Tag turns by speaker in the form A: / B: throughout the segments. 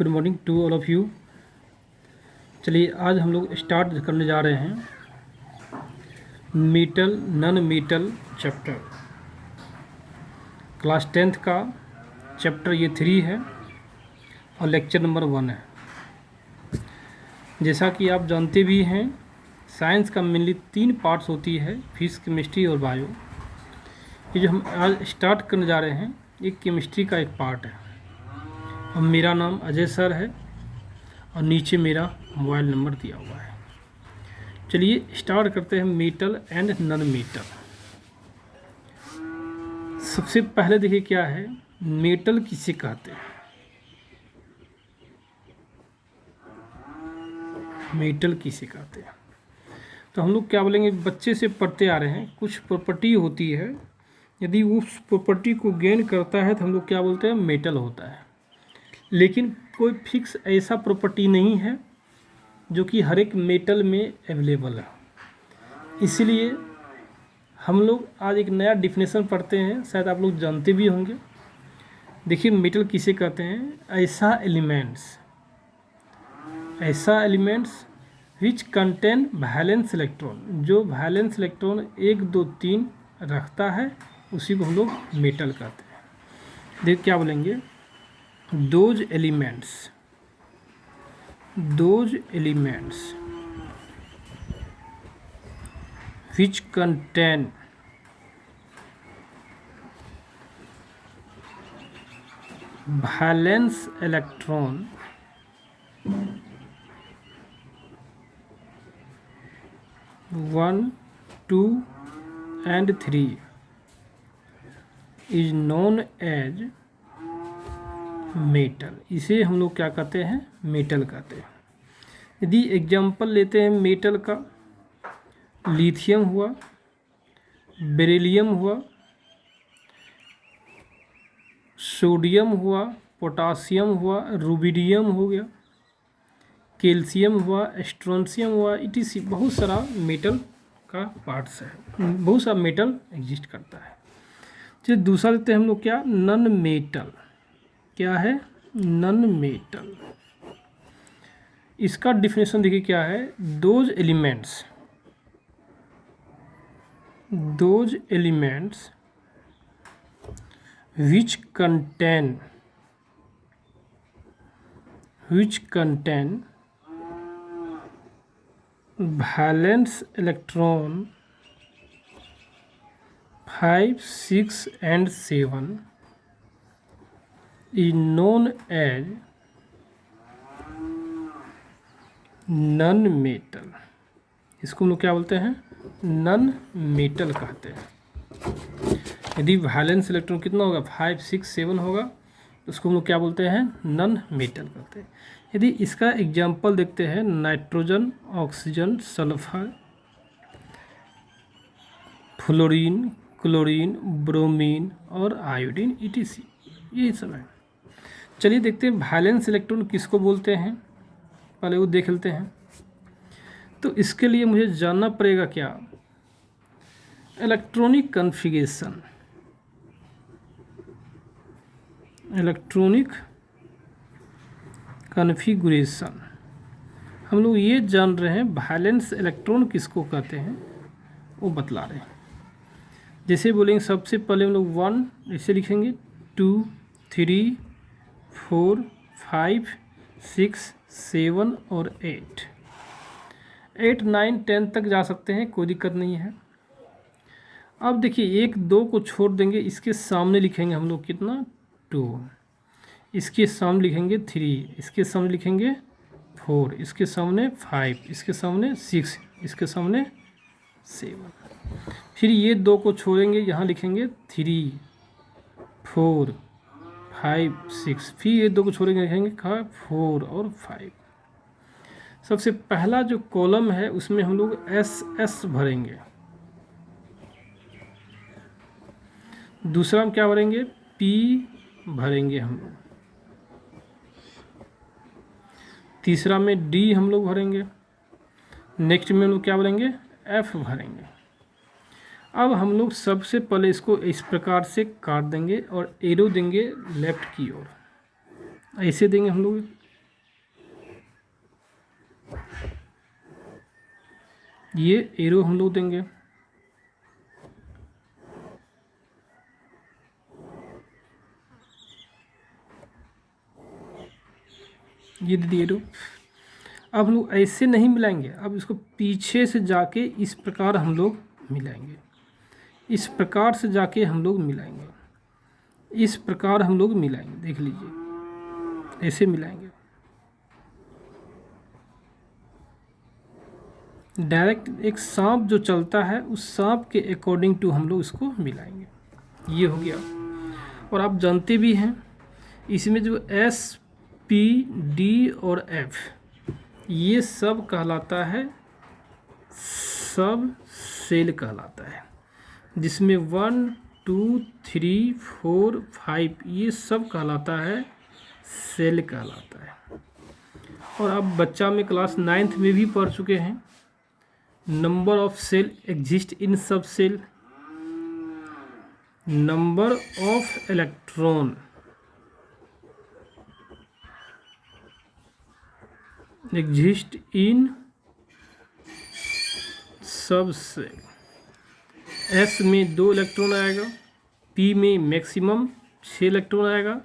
A: Good morning to all of you. चलिए आज हम लोग स्टार्ट करने जा रहे हैं metal non metal chapter, class 10th का चैप्टर ये 3 है और लेक्चर नंबर 1 है। जैसा कि आप जानते भी हैं, साइंस का मेनली 3 पार्ट्स होती है, फिजिक्स, केमिस्ट्री और बायो। ये जो हम आज स्टार्ट करने जा रहे हैं ये केमिस्ट्री का एक पार्ट है। और मेरा नाम अजय सर है और नीचे मेरा मोबाइल नंबर दिया हुआ है। चलिए स्टार्ट करते हैं मेटल एंड नॉन मेटल। सबसे पहले देखिए क्या है, मेटल किसे कहते हैं। मेटल किसे कहते हैं तो हम लोग क्या बोलेंगे, बच्चे से पढ़ते आ रहे हैं, कुछ प्रॉपर्टी होती है, यदि उस प्रॉपर्टी को गेन करता है तो हम लोग क्या बोलते हैं, मेटल होता है। लेकिन कोई फिक्स ऐसा प्रॉपर्टी नहीं है जो कि हर एक मेटल में अवेलेबल है। इसलिए हम लोग आज एक नया डिफिनेशन पढ़ते हैं, शायद आप लोग जानते भी होंगे। देखिए मेटल किसे कहते हैं, ऐसा elements which contain valence electron, जो वैलेंस इलेक्ट्रॉन 1 2 3 रखता है उसी को हम लोग मेटल कहते हैं। देखिए क्या बोलेंगे, those elements which contain valence electron 1 2 and 3 is known as metal. इसे हम लोग क्या कहते हैं, मेटल कहते हैं। यदि एग्जाम्पल लेते हैं मेटल का, लिथियम हुआ, बेरिलियम हुआ, सोडियम हुआ, पोटासियम हुआ, रुबिडियम हो गया, कैल्शियम हुआ, स्ट्रोंशियम हुआ, इटीसी बहुत सारा मेटल का पार्ट्स है, बहुत सारा मेटल एग्जिस्ट करता है। चलिए दूसरा लेते हैं हम लोग क्या, नॉन मेटल। क्या है, नॉन मेटल। इसका डिफिनेशन देखिए क्या है, those elements which contain valence electron 5 6 and 7 is known as non metal. इसको हम लोग क्या बोलते हैं, नॉन मेटल कहते हैं। यदि वैलेंस इलेक्ट्रॉन कितना होगा, 5 6 7 होगा तो उसको हम लोग क्या बोलते हैं, नॉन मेटल कहते हैं। यदि इसका एग्जाम्पल देखते हैं, nitrogen, oxygen, sulphur, fluorine, chlorine, bromine और आयोडीन, इटीसी, यही सब है। चलिए देखते हैं वैलेंस इलेक्ट्रॉन किसको बोलते हैं, पहले वो देख लेते हैं। तो इसके लिए मुझे जानना पड़ेगा क्या, इलेक्ट्रॉनिक कॉन्फ़िगरेशन। हम लोग ये जान रहे हैं वैलेंस इलेक्ट्रॉन किसको कहते हैं, वो बतला रहे हैं। जैसे बोलेंगे सबसे पहले हम लोग 1 ऐसे लिखेंगे, 2 3 4 5 6 7 और 8 9 10 तक जा सकते हैं, कोई दिक्कत नहीं है। अब देखिए 1 2 को छोड़ देंगे, इसके सामने लिखेंगे हम लोग कितना, 2, इसके सामने लिखेंगे 3, इसके सामने लिखेंगे 4, इसके सामने 5, इसके सामने 6, इसके सामने 7। फिर ये 2 को छोड़ेंगे, यहाँ लिखेंगे 3 4 5 6, फिर ये 2 को छोड़ेंगे, लिखेंगे 4 और 5। सबसे पहला जो कॉलम है उसमें हम लोग एस भरेंगे, दूसरा हम क्या भरेंगे, पी भरेंगे हम लोग, तीसरा में डी हम लोग भरेंगे, नेक्स्ट में हम लोग क्या भरेंगे, एफ भरेंगे। अब हम लोग सबसे पहले इसको इस प्रकार से काट देंगे और एरो देंगे लेफ्ट की ओर, ऐसे देंगे हम लोग ये एरो हम लोग देंगे, ये दे दिए एरो। अब हम लोग ऐसे नहीं मिलाएंगे, अब इसको पीछे से जाके इस प्रकार हम लोग मिलाएंगे, इस प्रकार से जाके हम लोग मिलाएंगे, इस प्रकार हम लोग मिलाएंगे। देख लीजिए ऐसे मिलाएंगे, डायरेक्ट एक सांप जो चलता है उस सांप के अकॉर्डिंग टू हम लोग इसको मिलाएंगे। ये हो गया। और आप जानते भी हैं इसमें जो एस पी डी और एफ ये सब कहलाता है सब सेल कहलाता है, जिसमें 1 2 3 4 5 ये सब कहलाता है सेल कहलाता है। और आप बच्चा में क्लास 9th में भी पढ़ चुके हैं, number of shell exist in subshell, number of electron exist in subshell. S में 2 इलेक्ट्रॉन आएगा, पी में मैक्सिमम 6 इलेक्ट्रॉन आएगा,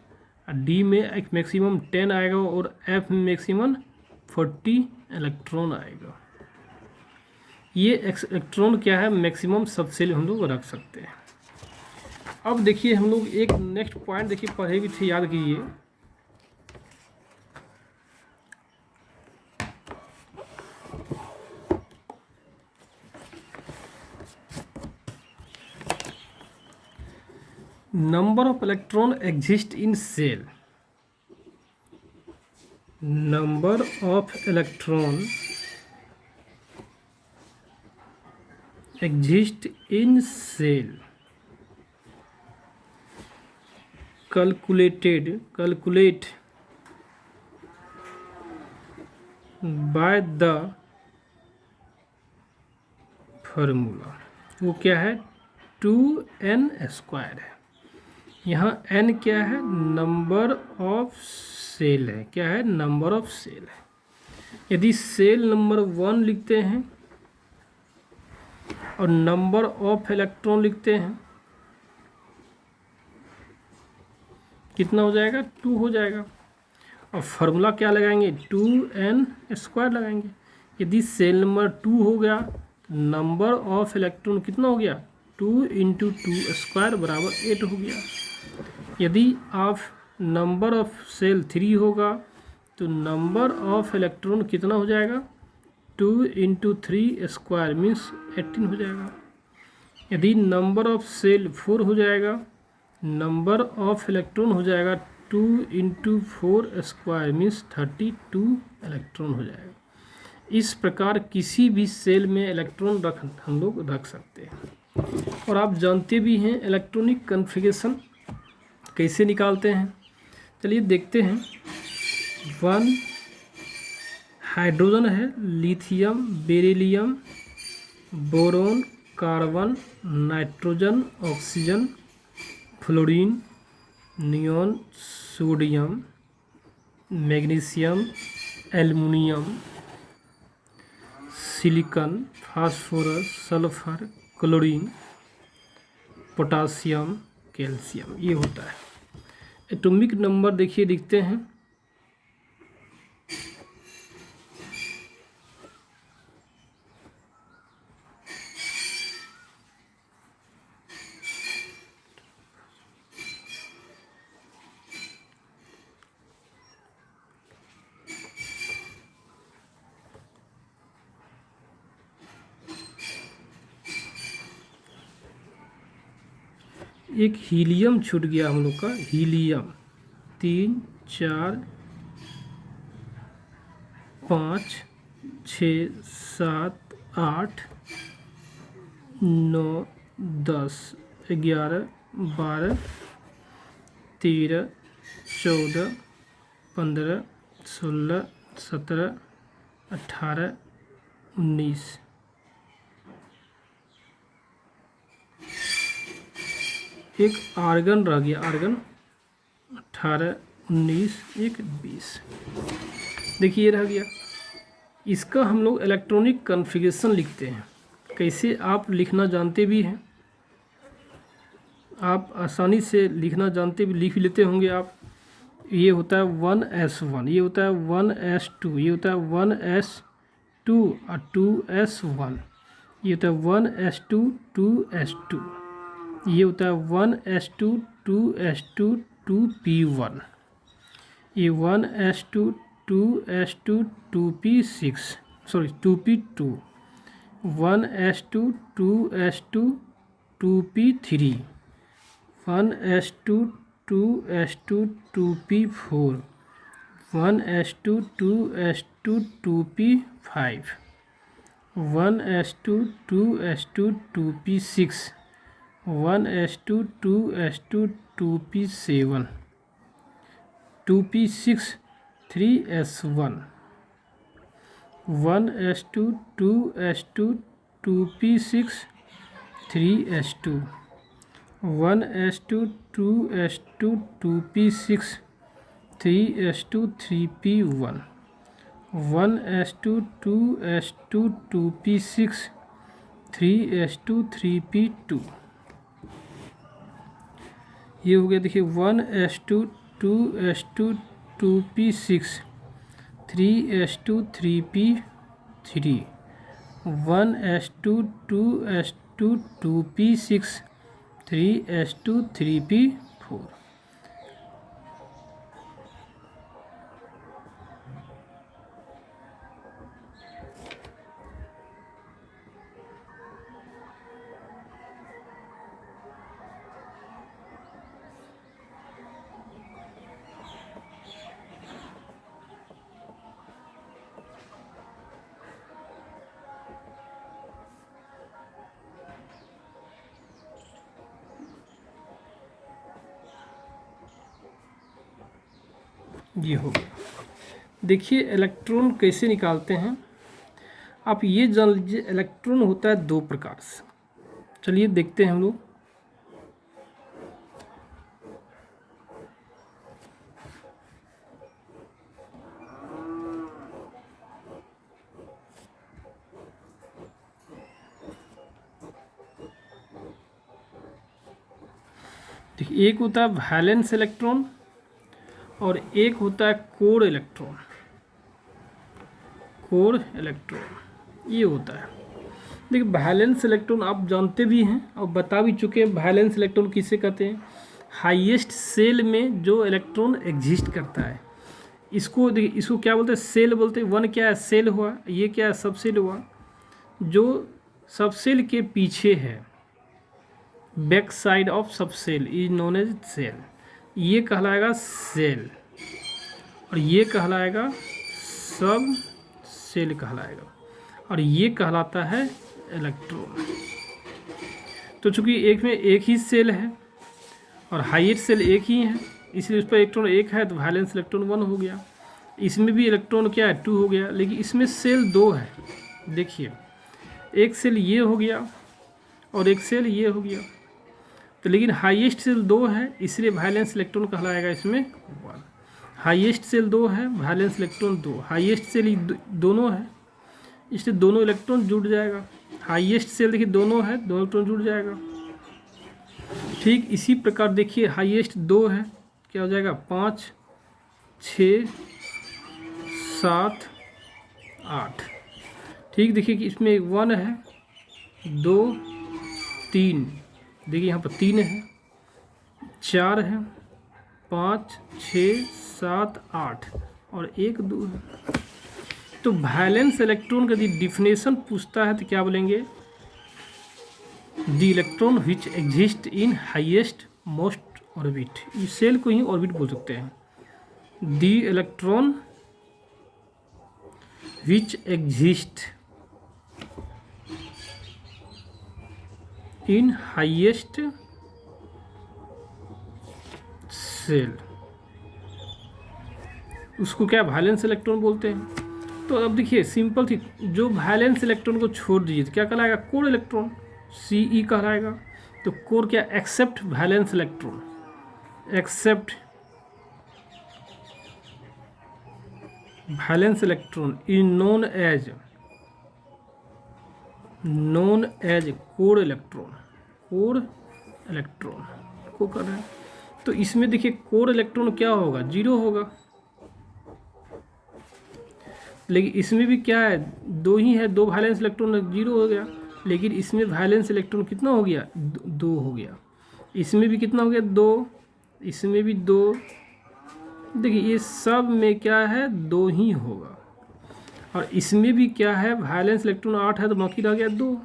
A: डी में एक मैक्सिमम 10 आएगा और एफ में मैक्सिमम 40 इलेक्ट्रॉन आएगा। ये इलेक्ट्रॉन क्या है, मैक्सिमम सब सेल हम लोग रख सकते हैं। अब देखिए हम लोग एक नेक्स्ट पॉइंट देखिए पढ़े भी थे, याद कीजिए। Number of electron exist in shell, number of electron exist in shell calculate by the formula. वो क्या है, 2n² है। यहाँ n क्या है, नंबर ऑफ सेल है, क्या है, नंबर ऑफ सेल है। यदि सेल नंबर 1 लिखते हैं और नंबर ऑफ इलेक्ट्रॉन लिखते हैं, कितना हो जाएगा, 2 हो जाएगा। और फार्मूला क्या लगाएंगे, 2n² लगाएंगे। यदि सेल नंबर 2 हो गया, नंबर ऑफ इलेक्ट्रॉन कितना हो गया, 2 × 2² बराबर 8 हो गया। यदि आप नंबर ऑफ सेल 3 होगा तो नंबर ऑफ इलेक्ट्रॉन कितना हो जाएगा, 2 × 3² मीन्स 18 हो जाएगा। यदि नंबर ऑफ सेल 4 हो जाएगा, नंबर ऑफ इलेक्ट्रॉन हो जाएगा 2 × 4² मीन्स 32 इलेक्ट्रॉन हो जाएगा। इस प्रकार किसी भी सेल में इलेक्ट्रॉन हम लोग रख सकते हैं। और आप जानते भी हैं इलेक्ट्रॉनिक कॉन्फ़िगरेशन कैसे निकालते हैं, चलिए देखते हैं। 1 हाइड्रोजन है, lithium, beryllium, boron, carbon, nitrogen, oxygen, fluorine, neon, sodium, magnesium, aluminium, silicon, phosphorus, sulphur, chlorine, potassium, calcium, ये होता है। एटॉमिक नंबर देखिए लिखते हैं, एक हीलियम छूट गया हम लोग का, हीलियम 3 4 5 6 7 8 9 10 11 12 13 14 15 16 17 18 19। एक आर्गन रह गया, आर्गन 18 19 1 20। देखिए ये रह गया, इसका हम लोग इलेक्ट्रॉनिक कॉन्फ़िगरेशन लिखते हैं। कैसे आप लिखना जानते भी हैं, आप आसानी से लिखना जानते भी, लिख लेते होंगे आप। ये होता है 1s1, ये होता है 1s2, ये होता है 1s2 और 2s1, ये होता है 1s2 2s2, ये होता है 1s2 2s2 2p1, ये 1s2 2s2 2p6, sorry 2p2, 1s2 2s2 2p3, 1s2 2s2 2p4, 1s2 2s2 2p5, 1s2 2s2 2p6, 1s2 2s2 2p7, 2p6 3s1, 1s2 2s2 2p6 3s2, 1s2 2s2 2p6 3s2 3p1, 1s2 2s2 2p6 3s2 3p2। ये हो गया, देखिए 1s2 2s2 2p6 3s2 3p3, 1s2 2s2 2p6 3s2 3p4। ये हो गया। देखिए electron कैसे निकालते हैं, आप ये जान लीजिए इलेक्ट्रॉन होता है दो प्रकार से। चलिए देखते हैं हम लोग। देखिए एक होता है वैलेंस इलेक्ट्रॉन और एक होता है कोर इलेक्ट्रॉन। कोर इलेक्ट्रॉन ये होता है। देखिए वैलेंस इलेक्ट्रॉन आप जानते भी हैं और बता भी चुके हैं। वैलेंस इलेक्ट्रॉन किसे कहते हैं? हाईएस्ट सेल में जो इलेक्ट्रॉन एग्जिस्ट करता है, इसको देखिए, इसको क्या बोलते हैं? सेल बोलते हैं। वन क्या है? सेल हुआ। ये क्या है? सब सेल हुआ। जो सब सेल के पीछे है, back side of sub shell is known as shell, ये कहलाएगा सेल और ये कहलाएगा सब सेल कहलाएगा और ये कहलाता है इलेक्ट्रॉन। तो चूंकि एक में एक ही सेल है और हाईएस्ट सेल एक ही है, इसलिए उस पर इलेक्ट्रॉन एक है तो वैलेंस इलेक्ट्रॉन 1 हो गया। इसमें भी इलेक्ट्रॉन क्या है? 2 हो गया। लेकिन इसमें सेल 2 है। देखिए एक सेल ये हो गया और एक सेल ये हो गया, तो लेकिन हाईएस्ट सेल 2 है, इसलिए वैलेंस इलेक्ट्रॉन कहलाएगा इसमें 1। हाईएस्ट सेल 2 है, वैलेंस इलेक्ट्रॉन 2। हाईएस्ट सेल दोनों है, इसलिए दोनों इलेक्ट्रॉन जुड़ जाएगा। हाईएस्ट सेल देखिए दोनों है, दोनों इलेक्ट्रॉन जुड़ जाएगा। ठीक इसी प्रकार देखिए हाईएस्ट 2 है, क्या हो जाएगा? 5 6 7 8। ठीक देखिए कि इसमें 1 है, 2 3, देखिए यहाँ पर 3 है, 4 है, 5 6 7 8 और 1 2 है। तो वैलेंस इलेक्ट्रॉन का यदि डिफिनेशन पूछता है तो क्या बोलेंगे? The electron which exist in highest most orbit. इस सेल को ही ऑर्बिट बोल सकते हैं। The electron which exist in highest shell, उसको क्या वैलेंस इलेक्ट्रॉन बोलते हैं। तो अब देखिए सिंपल थी, जो वैलेंस इलेक्ट्रॉन को छोड़ दीजिए तो क्या कहलाएगा? कोर इलेक्ट्रॉन, Ce कहलाएगा। तो कोर क्या? Except valence electron, except valence electron is known as core electron को कर रहे हैं। तो इसमें देखिए कोर इलेक्ट्रॉन क्या होगा, 0 होगा। लेकिन इसमें भी क्या है, 2 ही है, 2 वैलेंस इलेक्ट्रॉन, 0 हो गया। लेकिन इसमें वैलेंस इलेक्ट्रॉन कितना हो गया, 2 हो गया। इसमें भी कितना हो गया, 2, इसमें भी 2। देखिए ये सब में क्या है, 2 ही होगा। और इसमें भी क्या है, वैलेंस इलेक्ट्रॉन 8 है तो बाकी रह गया 2।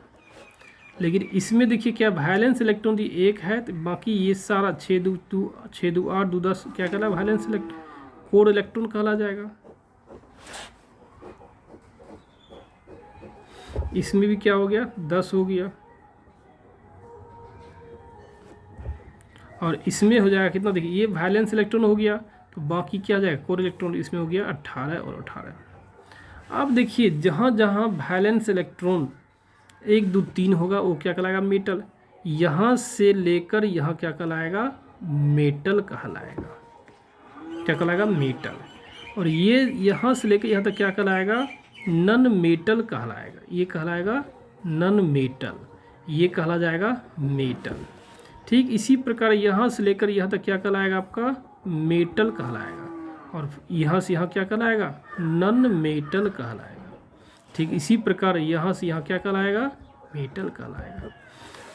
A: लेकिन इसमें देखिए क्या, वैलेंस इलेक्ट्रॉन 1 है तो बाकी ये सारा 6 2 8 2 10 क्या कहला, वैलेंस इलेक्ट्रॉन, कोर इलेक्ट्रॉन कहला जाएगा। इसमें भी क्या हो गया, 10 हो गया। और इसमें हो जाएगा कितना, देखिए ये वैलेंस इलेक्ट्रॉन हो गया तो बाकी क्या जाएगा, कोर इलेक्ट्रॉन। इसमें हो गया 18 और 18। अब देखिए जहाँ जहाँ वैलेंस इलेक्ट्रॉन 1 2 3 होगा वो क्या कहलाएगा, मेटल। यहाँ से लेकर यहाँ क्या कहलाएगा, मेटल कहलाएगा। क्या कहलाएगा, मेटल। और ये यहाँ से लेकर यहाँ तक क्या कहलाएगा, नन मेटल कहलाएगा। ये कहलाएगा नन मेटल, ये कहला जाएगा मेटल। ठीक इसी प्रकार यहाँ से लेकर यहाँ तक क्या कहलाएगा, आपका मेटल कहलाएगा। और यहाँ से यहाँ क्या कहलाएगा, नन मेटल कहलाएगा। ठीक इसी प्रकार यहाँ से यहाँ क्या कहलाएगा, मेटल कहलाएगा।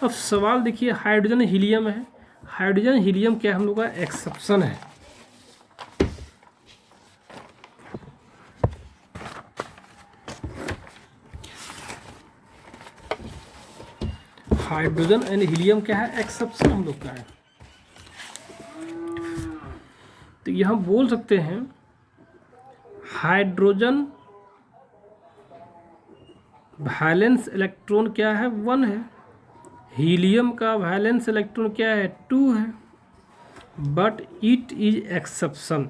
A: अब सवाल देखिए, हाइड्रोजन हीलियम है। हाइड्रोजन हीलियम क्या हम लोग का एक्सेप्शन है। हाइड्रोजन एंड हीलियम क्या है, एक्सेप्शन हम लोग का है। तो यहाँ बोल सकते हैं हाइड्रोजन वैलेंस इलेक्ट्रॉन क्या है, 1 है। हीलियम का वैलेंस इलेक्ट्रॉन क्या है, 2 है। But it is exception,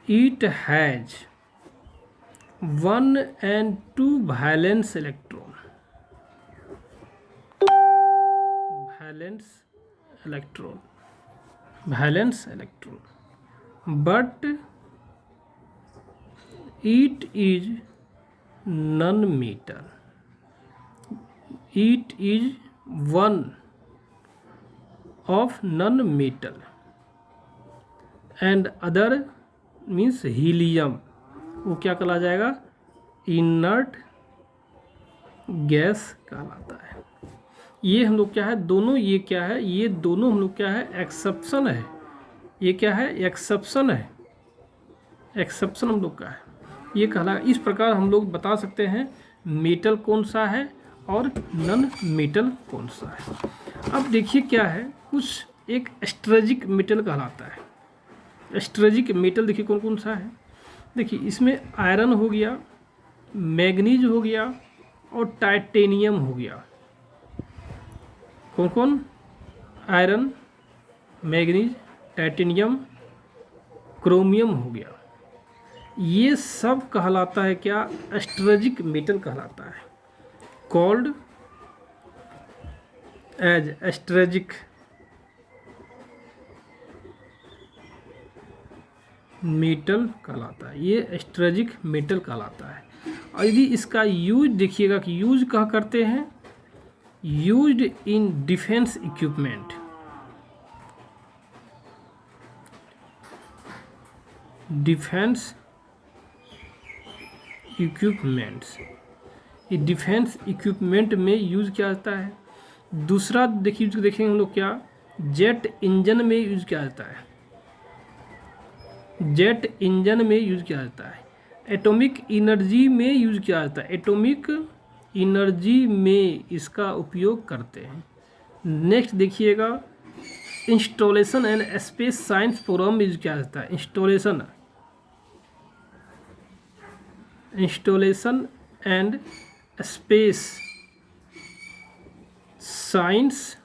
A: it has 1 and 2 valence electron. Valence electron but it is non metal. It is 1 of non metal and other means helium, वो क्या कहला जाएगा, इनर्ट गैस कहलाता है। ये हम लोग क्या है, दोनों ये क्या है, ये दोनों हम लोग क्या है, एक्सेप्शन है। ये क्या है, एक्सेप्शन है। एक्सेप्शन हम लोग का है, ये कहला। इस प्रकार हम लोग बता सकते हैं मेटल कौन सा है और नॉन मेटल कौन सा है। अब देखिए क्या है, कुछ एक स्ट्रेटजिक मेटल कहलाता है। स्ट्रेटजिक मेटल देखिए कौन कौन सा है। देखिए इसमें आयरन हो गया, मैग्नीज हो गया और टाइटेनियम हो गया। कौन कौन, आयरन, मैग्नीज, टाइटेनियम, क्रोमियम हो गया। ये सब कहलाता है क्या, स्ट्रेटजिक मेटल कहलाता है, कॉल्ड एज स्ट्रेटजिक मेटल कहलाता है। ये स्ट्रेटजिक मेटल कहलाता है। और यदि इसका यूज देखिएगा कि यूज कहाँ करते हैं, used in defence equipment. Defence equipments, ये डिफेंस इक्विपमेंट में यूज किया जाता है। दूसरा देखिए देखेंगे हम लोग क्या, जेट इंजन में यूज किया जाता है। जेट इंजन में यूज किया जाता है। एटॉमिक एनर्जी में यूज किया जाता है। एटॉमिक एनर्जी में इसका उपयोग करते हैं। नेक्स्ट देखिएगा, installation and space science program में यूज किया जाता है। Installation and space science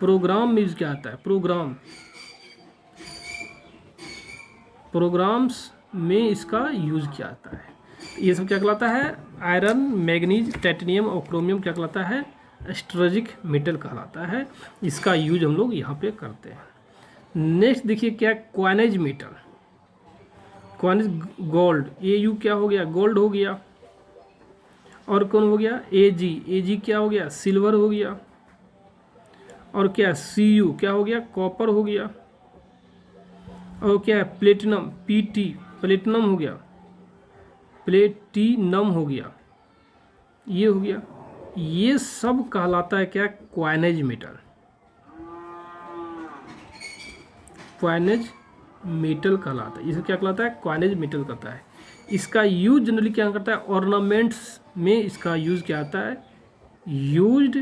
A: program में यूज किया जाता है। प्रोग्राम्स में इसका यूज किया जाता है। ये सब क्या कहलाता है, आयरन, मैग्नीज, टाइटेनियम और क्रोमियम क्या कहलाता है, स्ट्रेटजिक मेटल कहलाता है। इसका यूज हम लोग यहाँ पे करते हैं। नेक्स्ट देखिए क्या, coinage metal. Coinage gold, AU क्या हो गया, गोल्ड हो गया। और कौन हो गया, AG क्या हो गया, सिल्वर हो गया। और क्या CU क्या हो गया, कॉपर हो गया। और क्या है प्लेटिनम, PT प्लेटिनम हो गया, प्लेटिनम हो गया, ये हो गया। ये सब कहलाता है क्या, क्वाइनेज मेटल। क्वाइनेज मेटल कहलाता है, इसे क्या कहलाता है, क्वाइनेज मेटल कहता है। इसका यूज जनरली क्या करता है, ऑर्नामेंट्स में इसका यूज क्या आता है, used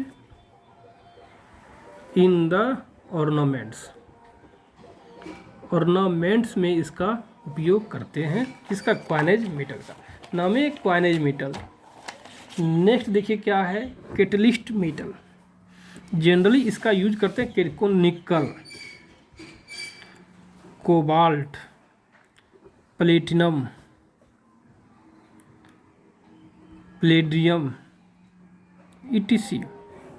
A: in the ornaments. Ornaments में इसका उपयोग करते हैं, इसका क्वाइनेज मेटल का नाम है क्वाइनेज मेटल। नेक्स्ट देखिए क्या है, कैटलिस्ट मेटल। जनरली इसका यूज करते हैं निकल, कोबाल्ट, प्लेटिनम, प्लेडियम, ETC।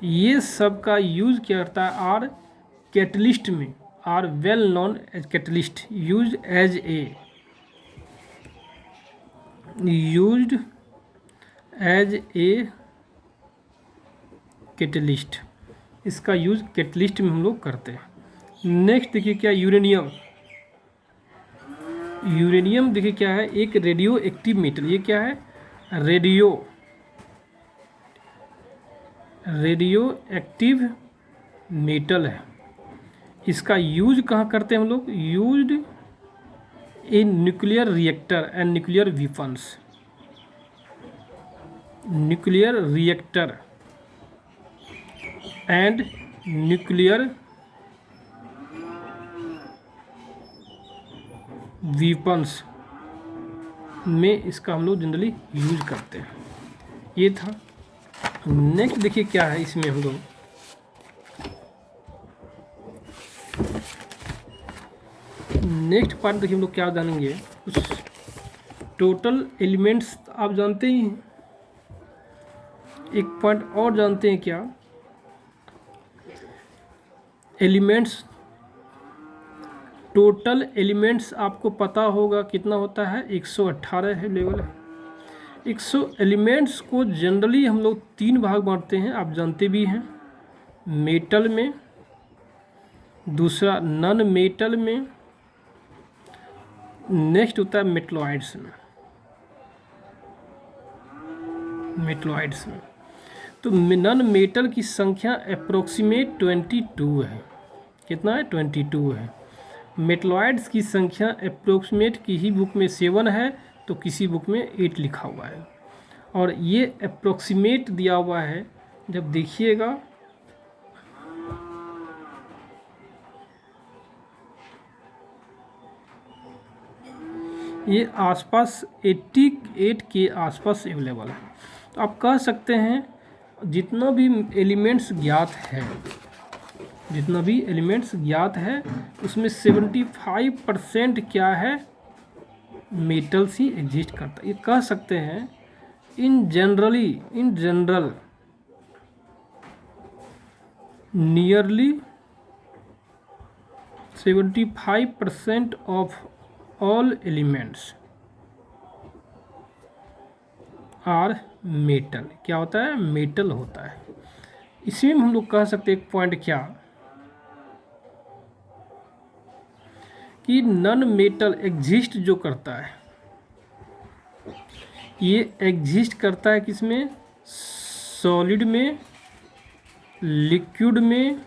A: ये सब का यूज क्या करता है, आर कैटलिस्ट में, are well known as catalyst, use as a catalyst. इसका यूज कैटलिस्ट में हम लोग करते हैं। नेक्स्ट देखिए क्या, यूरेनियम। यूरेनियम देखिए क्या है, एक रेडियो एक्टिव मेटल। ये क्या है, रेडियो एक्टिव मेटल है। इसका यूज कहाँ करते हैं हम लोग, used in nuclear reactor and nuclear weapons. Nuclear reactor and nuclear weapons में इसका हम लोग जनरली यूज करते हैं। ये था। नेक्स्ट देखिए क्या है, इसमें हम लोग नेक्स्ट पार्ट देखिए हम लोग क्या जानेंगे, कुछ टोटल एलिमेंट्स आप जानते ही हैं। एक पॉइंट और जानते हैं क्या, एलिमेंट्स, टोटल एलिमेंट्स आपको पता होगा कितना होता है, 118 है लेवल है। 100 एलिमेंट्स को जनरली हम लोग 3 भाग बांटते हैं, आप जानते भी हैं। मेटल में, दूसरा नॉन मेटल में, नेक्स्ट होता है मेटलॉइड्स में। मेटलॉइड्स में तो नॉन मेटल की संख्या अप्रोक्सीमेट 22 है। कितना है, 22 है। मेटलॉइड्स की संख्या अप्रोक्सीमेट किसी बुक में 7 है तो किसी बुक में 8 लिखा हुआ है। और ये अप्रोक्सीमेट दिया हुआ है, जब देखिएगा ये आसपास 88 के आसपास अवेलेबल है। तो आप कह सकते हैं जितना भी एलिमेंट्स ज्ञात है, जितना भी एलिमेंट्स ज्ञात है उसमें 75% क्या है, मेटल्स ही एग्जिस्ट करता है। ये कह सकते हैं in general nearly 75% of all elements are metal. क्या होता है, मेटल होता है। इसी में हम लोग कह सकते हैं एक पॉइंट क्या, कि नॉन मेटल एग्जिस्ट जो करता है, ये एग्जिस्ट करता है किसमें, सॉलिड में, लिक्विड में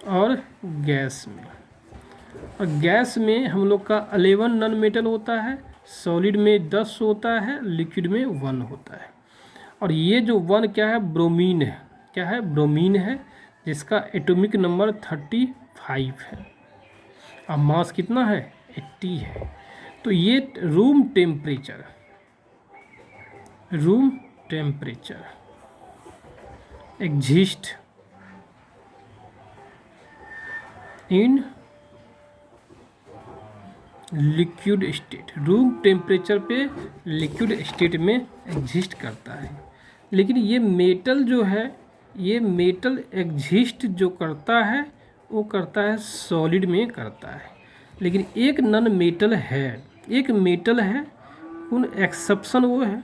A: और गैस में। और गैस में हम लोग का 11 नॉन मेटल होता है, सॉलिड में 10 होता है, लिक्विड में 1 होता है। और ये जो 1 क्या है, ब्रोमीन है। क्या है, ब्रोमीन है, जिसका एटॉमिक नंबर 35 है और मास कितना है, 80 है। तो ये room temperature exist in liquid state. Room temperature पे लिक्विड स्टेट में एग्जिस्ट करता है। लेकिन ये मेटल जो है, ये मेटल एग्जिस्ट जो करता है वो करता है सॉलिड में करता है। लेकिन एक नॉन मेटल है, एक मेटल है, कौन एक्सेप्शन वो है,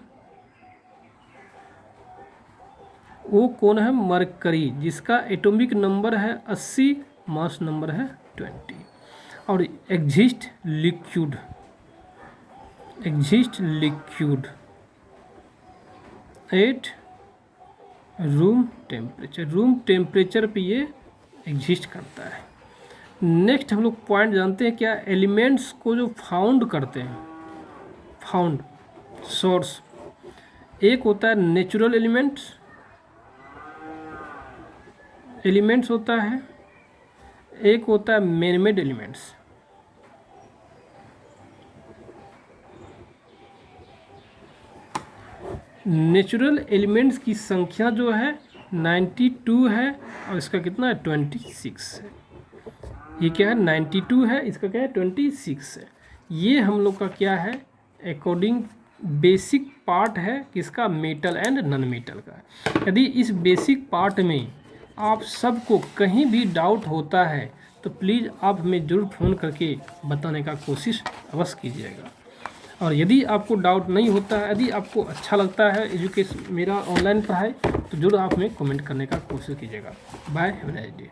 A: वो कौन है, मरकरी, जिसका एटॉमिक नंबर है 80, मास नंबर है 20। और exist liquid at room temperature पे ये एग्जिस्ट करता है। नेक्स्ट हम लोग पॉइंट जानते हैं क्या, एलिमेंट्स को जो फाउंड करते हैं, फाउंड सोर्स, एक होता है नेचुरल एलिमेंट्स होता है, एक होता है मैनमेड एलिमेंट्स। नेचुरल एलिमेंट्स की संख्या जो है 92 है और इसका कितना है 26 है। ये क्या है 92 है, इसका क्या है 26 है। ये हम लोग का क्या है, अकॉर्डिंग बेसिक पार्ट है किसका, मेटल एंड नॉन मेटल का। यदि इस बेसिक पार्ट में आप सबको कहीं भी डाउट होता है तो प्लीज़ आप हमें ज़रूर फ़ोन करके बताने का कोशिश अवश्य कीजिएगा। और यदि आपको डाउट नहीं होता है, यदि आपको अच्छा लगता है एजुकेशन मेरा ऑनलाइन पढ़ाई, तो जरूर आप हमें कमेंट करने का कोशिश कीजिएगा। Bye, have a nice day.